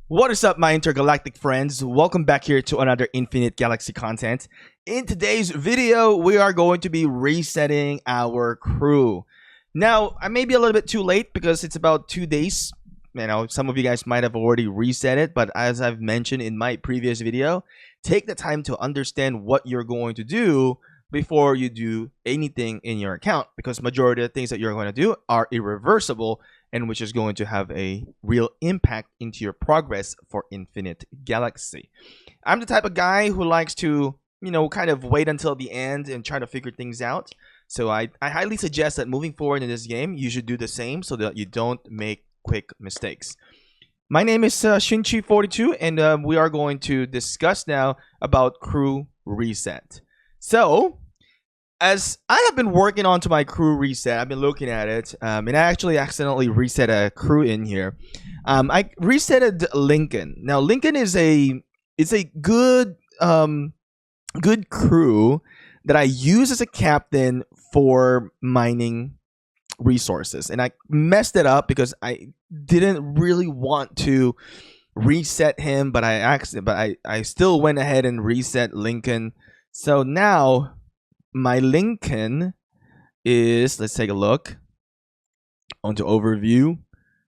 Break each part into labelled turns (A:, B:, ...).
A: What is up, my intergalactic friends? Welcome back here to another Infinite Galaxy content. In today's video, we are going to be resetting our crew. Now, I may be a little bit too late because it's about 2 days. You know, some of you guys might have already reset it, but as I've mentioned in my previous video, take the time to understand what you're going to do before you do anything in your account, because majority of the things that you're going to do are irreversible and which is going to have a real impact into your progress for Infinite Galaxy. I'm the type of guy who likes to, kind of wait until the end and try to figure things out. So I highly suggest that moving forward in this game, you should do the same so that you don't make quick mistakes. My name is Shinchi42, and we are going to discuss now about crew reset. So, as I have been working onto my crew reset, I've been looking at it, and I actually accidentally reset a crew in here. I resetted Lincoln. Now, Lincoln is a good good crew that I use as a captain for mining resources, and I messed it up because I didn't really want to reset him, but I still went ahead and reset Lincoln. So now my Lincoln is, let's take a look onto overview.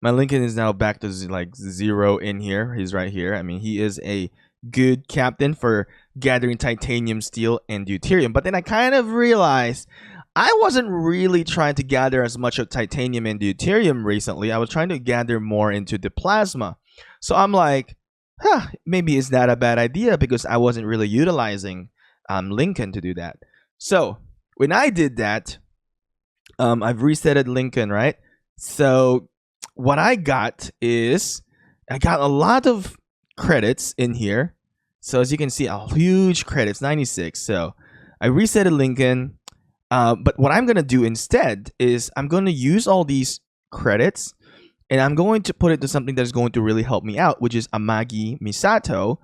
A: My Lincoln is now back to like 0 in here. He's right here. I mean, he is a good captain for gathering titanium, steel, and deuterium. But then I kind of realized I wasn't really trying to gather as much of titanium and deuterium recently. I was trying to gather more into the plasma. So I'm like, maybe it's not a bad idea because I wasn't really utilizing Lincoln to do that. So when I did that, I've resetted Lincoln, right? So what I got is I got a lot of credits in here. So as you can see, a huge credits, 96. So I resetted Lincoln. But what I'm going to do instead is I'm going to use all these credits and I'm going to put it to something that is going to really help me out, which is Amagi Misato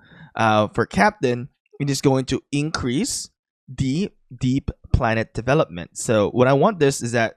A: for captain. It is going to increase the deep planet development. So what I want this is that,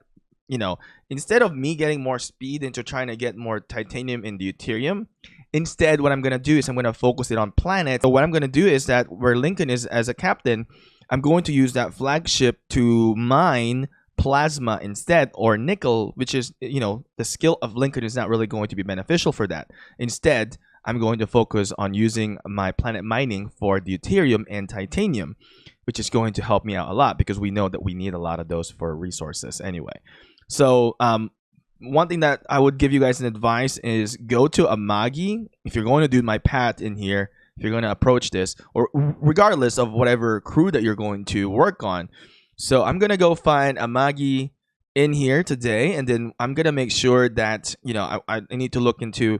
A: instead of me getting more speed into trying to get more titanium and deuterium, instead what I'm going to do is I'm going to focus it on planets. So what I'm going to do is that where Lincoln is as a captain, I'm going to use that flagship to mine plasma instead, or nickel, which is, the skill of Lincoln is not really going to be beneficial for that. Instead, I'm going to focus on using my planet mining for deuterium and titanium, which is going to help me out a lot because we know that we need a lot of those for resources anyway. So one thing that I would give you guys an advice is go to Amagi. If you're going to do my path in here, if you're going to approach this, or regardless of whatever crew that you're going to work on. So I'm going to go find Amagi in here today, and then I'm going to make sure that, I need to look into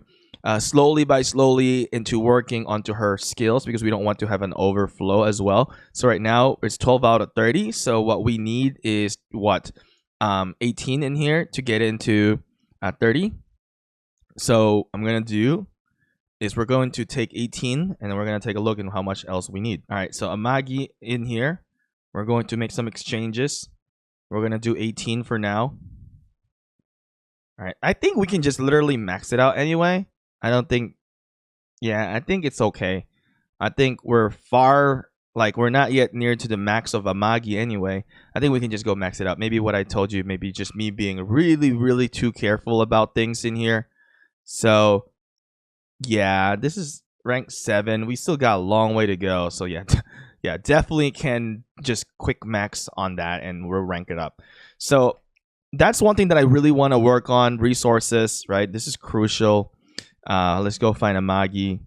A: slowly into working onto her skills because we don't want to have an overflow as well. So right now it's 12 out of 30. So what we need is 18 in here to get into 30. So I'm going to do is we're going to take 18 and then we're going to take a look at how much else we need. All right, so Amagi in here. We're going to make some exchanges. We're going to do 18 for now. All right, I think we can just literally max it out anyway. I think it's okay. I think we're we're not yet near to the max of Amagi anyway. I think we can just go max it out. Maybe what I told you, maybe just me being really, really too careful about things in here. So yeah, this is rank 7. We still got a long way to go. So yeah, yeah, definitely can just quick max on that and we'll rank it up. So that's one thing that I really want to work on, resources, right? This is crucial. Let's go find Amagi.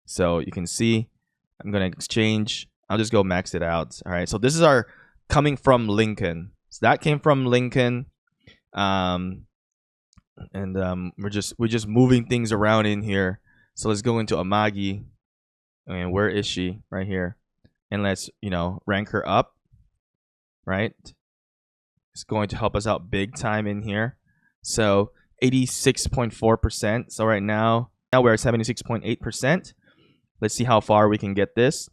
A: So you can see I'm going to exchange. I'll just go max it out. All right. So this is our coming from Lincoln. So that came from Lincoln. We're just moving things around in here. So let's go into Amagi. And where is she? Right here. And let's, rank her up. Right? It's going to help us out big time in here. So 86.4%. So right now we're at 76.8%. Let's see how far we can get this.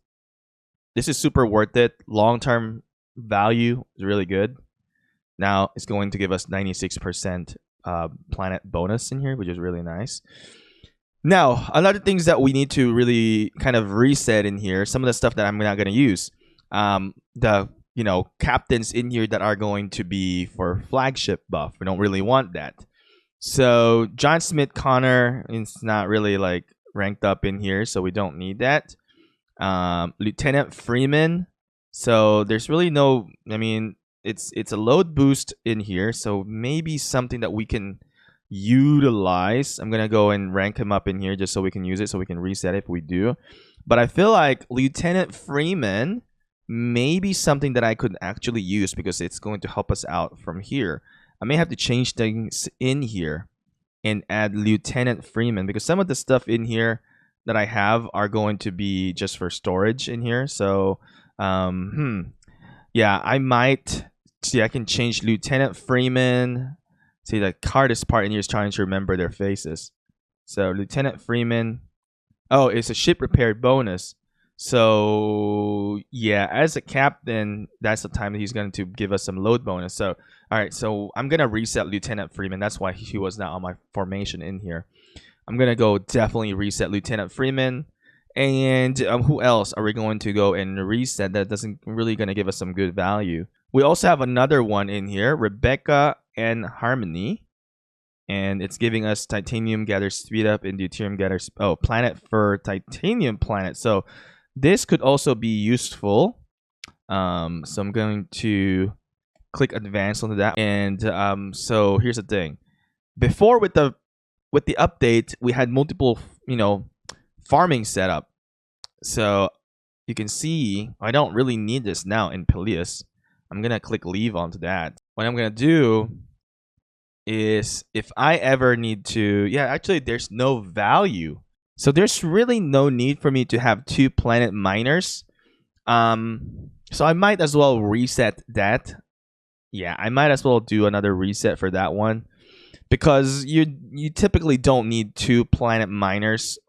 A: This is super worth it. Long-term value is really good. Now it's going to give us 96% planet bonus in here, which is really nice. Now, another things that we need to really kind of reset in here, some of the stuff that I'm not going to use. The captains in here that are going to be for flagship buff. We don't really want that. So John Smith Connor is not really like ranked up in here, so we don't need that. Lieutenant Freeman. So there's really no, I mean, it's a load boost in here, so maybe something that we can utilize. I'm gonna go and rank him up in here just so we can use it, so we can reset it if we do. But I feel like Lieutenant Freeman may be something that I could actually use because it's going to help us out from here. I may have to change things in here and add Lieutenant Freeman because some of the stuff in here that I have are going to be just for storage in here. So yeah, I might see. I can change Lieutenant Freeman. See, the hardest part in here is trying to remember their faces. So Lieutenant Freeman. Oh, it's a ship repair bonus. So yeah, as a captain, that's the time that he's going to give us some load bonus. So all right, so I'm gonna reset Lieutenant Freeman. That's why he was not on my formation in here. I'm gonna go definitely reset Lieutenant Freeman. And who else are we going to go and reset that doesn't really gonna give us some good value? We also have another one in here, Rebecca and Harmony. And it's giving us titanium gather speed up and deuterium gather. Oh, planet for titanium planet. So this could also be useful. So I'm going to click advance onto that. And so here's the thing. Before with the update, we had multiple farming setup. So you can see I don't really need this now in Peleus. I'm gonna click leave onto that. What I'm gonna do is if I ever need to, yeah, actually there's no value. So there's really no need for me to have 2 planet miners. So I might as well reset that. Yeah, I might as well do another reset for that one because you typically don't need 2 planet miners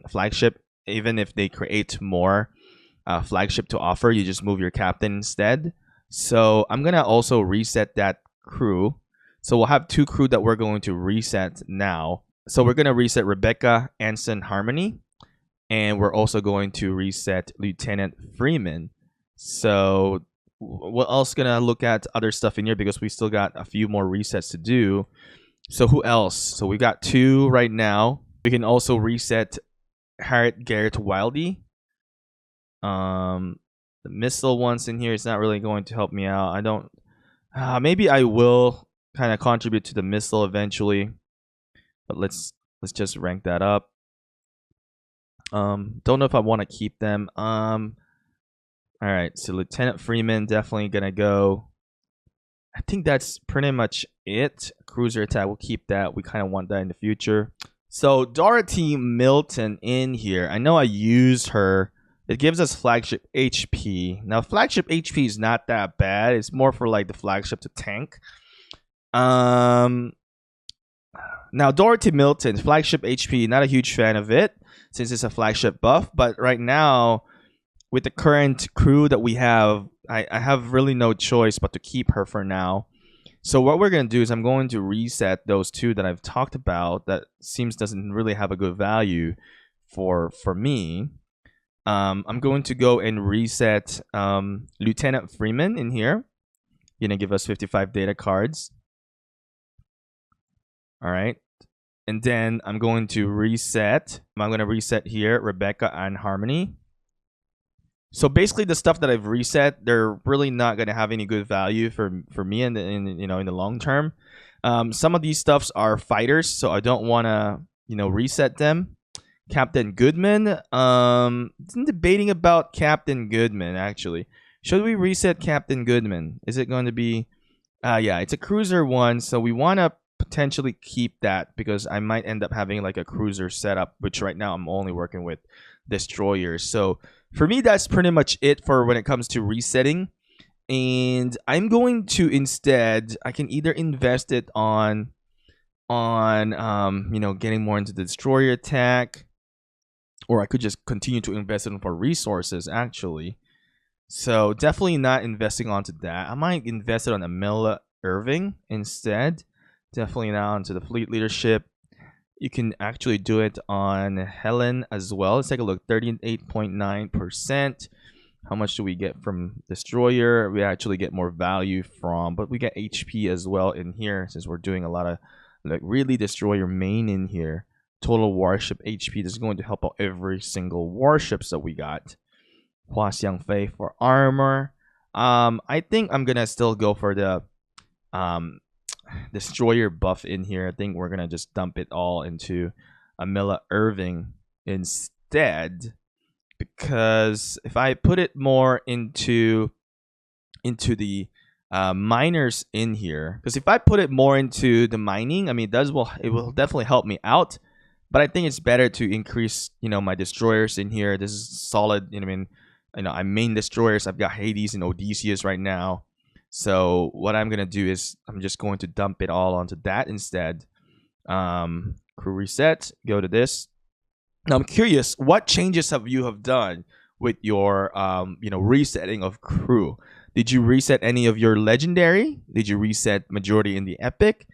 A: flagship, even if they create more flagship to offer. You just move your captain instead. So I'm gonna also reset that crew. So we'll have 2 crew that we're going to reset now. So we're gonna reset Rebecca, Anson, Harmony, and we're also going to reset Lieutenant Freeman. So we're also gonna look at other stuff in here because we still got a few more resets to do. So who else? So we got 2 right now. We can also reset Harriet Garrett Wildy. The missile ones in here is not really going to help me out. I don't. Maybe I will kind of contribute to the missile eventually, but let's just rank that up. Don't know if I want to keep them. All right, so Lieutenant Freeman definitely gonna go. I think that's pretty much it. Cruiser attack, we'll keep that. We kind of want that in the future. So Dorothy Milton in here. I know I used her. It gives us flagship HP. Now flagship HP is not that bad. It's more for like the flagship to tank. Now Dorothy Milton, flagship HP, not a huge fan of it since it's a flagship buff. But right now, with the current crew that we have, I have really no choice but to keep her for now. So what we're going to do is I'm going to reset those 2 that I've talked about that seems doesn't really have a good value for me. I'm going to go and reset Lieutenant Freeman in here. Going to give us 55 data cards. All right. And then I'm going to reset. I'm going to reset here Rebecca and Harmony. So basically the stuff that I've reset, they're really not going to have any good value for me in the long term. Some of these stuffs are fighters, so I don't want to reset them. Captain Goodman. I'm debating about Captain Goodman actually. Should we reset Captain Goodman? Is it going to be yeah, it's a cruiser one, so we want to potentially keep that because I might end up having like a cruiser setup, which right now I'm only working with destroyers. So for me, that's pretty much it for when it comes to resetting. And I'm going to instead, I can either invest it on getting more into the destroyer attack, or I could just continue to invest in for resources actually. So definitely not investing onto that. I might invest it on Amelia Irving instead. Definitely not onto the fleet leadership. You can actually do it on Helen as well. Let's take a look. 38.9%. How much do we get from Destroyer? We actually get more value from, but we get HP as well in here since we're doing a lot of like really Destroyer main in here. Total warship HP. This is going to help out every single warships that we got. Hua Xiang Fei for armor. I think I'm gonna still go for the Destroyer buff in here. I think we're gonna just dump it all into Amilla Irving instead, because if I put it more into the miners in here, because if I put it more into the mining, I mean, it will definitely help me out. But I think it's better to increase, my destroyers in here. This is solid. I main destroyers. I've got Hades and Odysseus right now. So what I'm gonna do is I'm just going to dump it all onto that instead. Crew reset. Go to this. Now I'm curious, what changes have you done with your resetting of crew? Did you reset any of your legendary? Did you reset majority in the epic?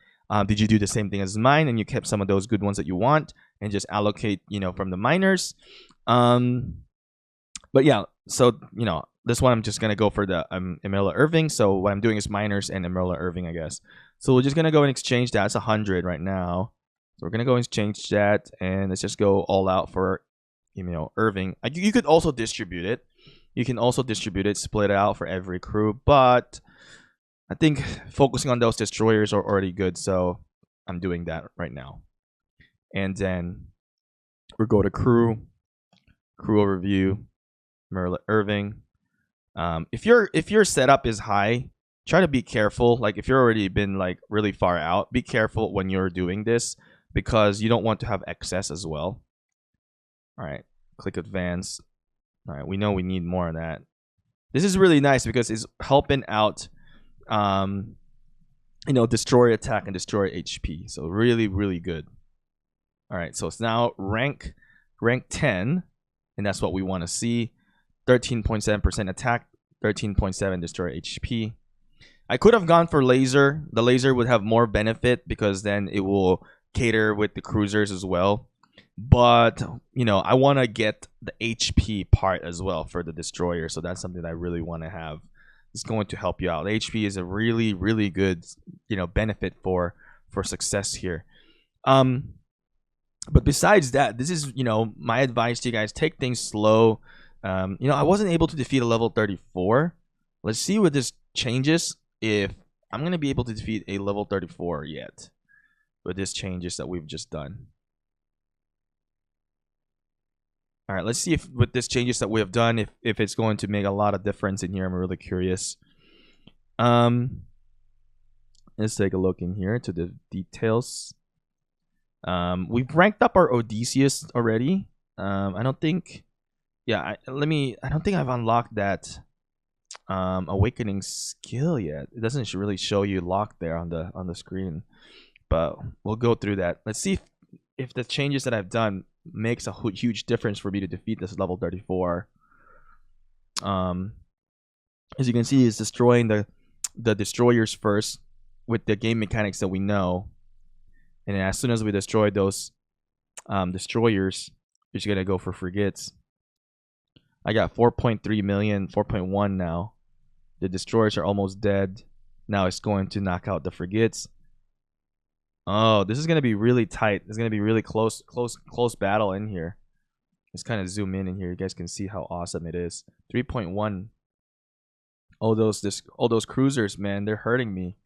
A: Did you do the same thing as mine and you kept some of those good ones that you want and just allocate from the miners? But yeah, so this one I'm just gonna go for the Amilla Irving. So what I'm doing is miners and Amilla Irving, I guess. So we're just gonna go and exchange that. It's 100 right now. So we're gonna go and exchange that, and let's just go all out for Irving. You could also distribute it. You can also distribute it, split it out for every crew, but I think focusing on those destroyers are already good, so I'm doing that right now. And then we'll go to crew overview, Merla Irving. If your setup is high, try to be careful. Like if you're already been like really far out, be careful when you're doing this because you don't want to have excess as well. All right, click advance. All right, we know we need more of that. This is really nice because it's helping out, destroy attack and destroy HP. So really, really good. All right, so it's now rank 10, and that's what we want to see. 13.7% attack, 13.7 destroy HP. I could have gone for laser. The laser would have more benefit because then it will cater with the cruisers as well. But, I want to get the HP part as well for the destroyer. So that's something that I really want to have. It's going to help you out. HP is a really, really good, benefit for success here. But besides that, this is, my advice to you guys. Take things slow. I wasn't able to defeat a level 34. Let's see what this changes if I'm going to be able to defeat a level 34 yet. With this changes that we've just done. All right, let's see if with this changes that we have done, if it's going to make a lot of difference in here. I'm really curious. Let's take a look in here to the details. We've ranked up our Odysseus already. I don't think, I don't think I've unlocked that awakening skill yet. It doesn't really show you locked there on the screen, but we'll go through that. Let's see if the changes that I've done makes a huge difference for me to defeat this level 34. As you can see, it's destroying the destroyers first with the game mechanics that we know, and as soon as we destroy those destroyers, we're just gonna go for frigates. I got 4.3 million, 4.1 now. The destroyers are almost dead. Now it's going to knock out the frigates. Oh, this is gonna be really tight. It's gonna be really close battle in here. Let's kind of zoom in here. You guys can see how awesome it is. 3.1. All those cruisers, man, they're hurting me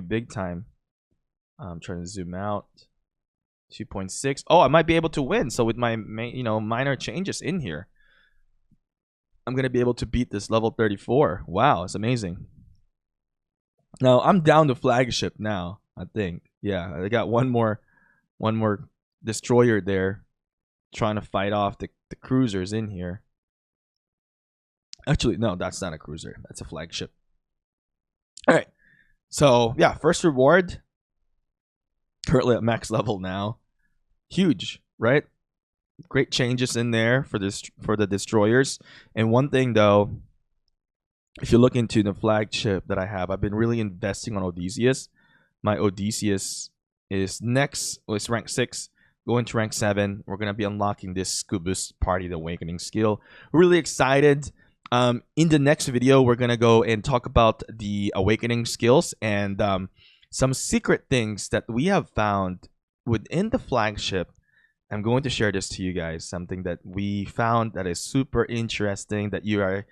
A: big time. I'm trying to zoom out. 2.6. Oh, I might be able to win. So with my minor changes in here, I'm gonna be able to beat this level 34. Wow, it's amazing. Now I'm down to flagship now. I think, yeah, I got one more destroyer there, trying to fight off the cruisers in here. Actually, no, that's not a cruiser. That's a flagship. All right. So yeah, first reward. Currently at max level now. Huge, right? Great changes in there for the destroyers. And one thing though, if you look into the flagship that I have, I've been really investing on Odysseus. My Odysseus is next. Well, it's rank 6. going to rank 7. We're gonna be unlocking this Scubus Party the Awakening skill. Really excited. In the next video, we're gonna go and talk about the awakening skills and some secret things that we have found within the flagship. I'm going to share this to you guys, something that we found that is super interesting, that you are,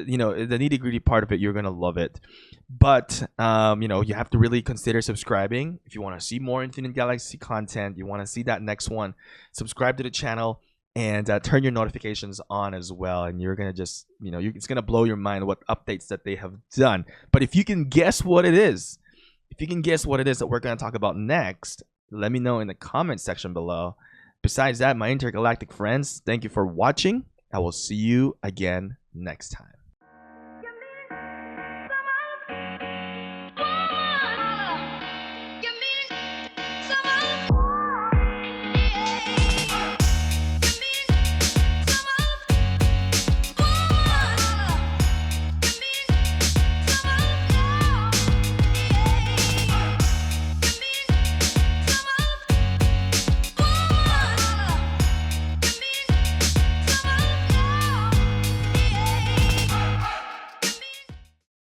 A: you know, the nitty gritty part of it, you're gonna love it. But you know, you have to really consider subscribing if you want to see more Infinite Galaxy content. You want to see that next one, subscribe to the channel and turn your notifications on as well, and you're gonna just, you know, it's gonna blow your mind what updates that they have done. But if you can guess what it is, that we're gonna talk about next, let me know in the comment section below. Besides that, my intergalactic friends, thank you for watching. I will see you again next time.